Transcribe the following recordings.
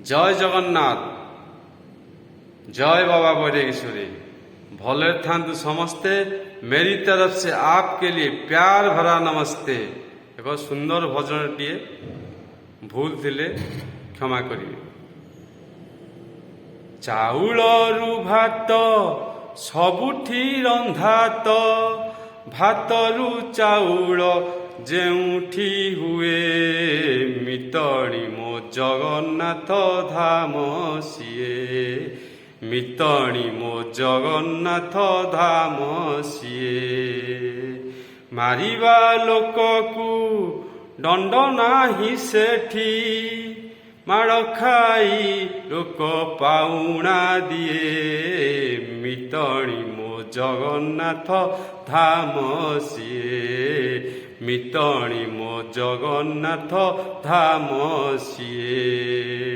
जय जगन्नाथ, जय बाबा बरेश्वरी। भले थांतु समस्ते। मेरी तरफ से आपके लिए प्यार भरा नमस्ते। एक सुंदर भजन टीए भूल थिले क्षमा करिए। चाउलरू भात सबुठी रंधा तो भातरू चाउल जेउठी हुए मितणी मो जगन्नाथ धाम सिए मितणी मो जगन्नाथ धाम सिए। मारिबा लोककू दंड नाही सेठी माड़ खाई लोक पाउणा दिए मितणी मो जगन्नाथ धाम सिए मितणी मो जगन्नाथ धाम सिए।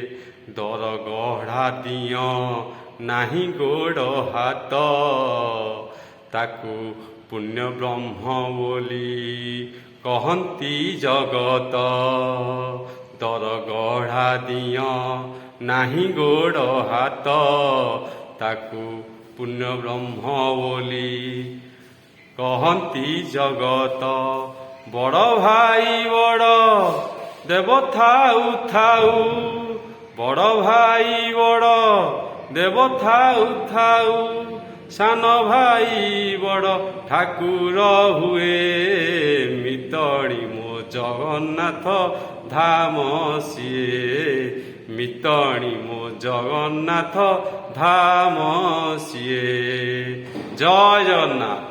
दर गढ़ा दिय नाही गोड़ हाथ ताकू पुण्य ब्रह्म बोली कहती जगत। दर गढ़ा दिय नाही गोड़ हाथ ताकू पुण्य ब्रह्म बोली कहती जगत। बड़ भाई बड़ देव थाऊ थाऊ बड़ भाई बड़ देव थाऊ थाऊ सान भाई बड़ ठाकुर हुए मितणी मो जगन्नाथ धाम सिए मितणी मो जगन्नाथ धाम सिए। जय जगन्नाथ।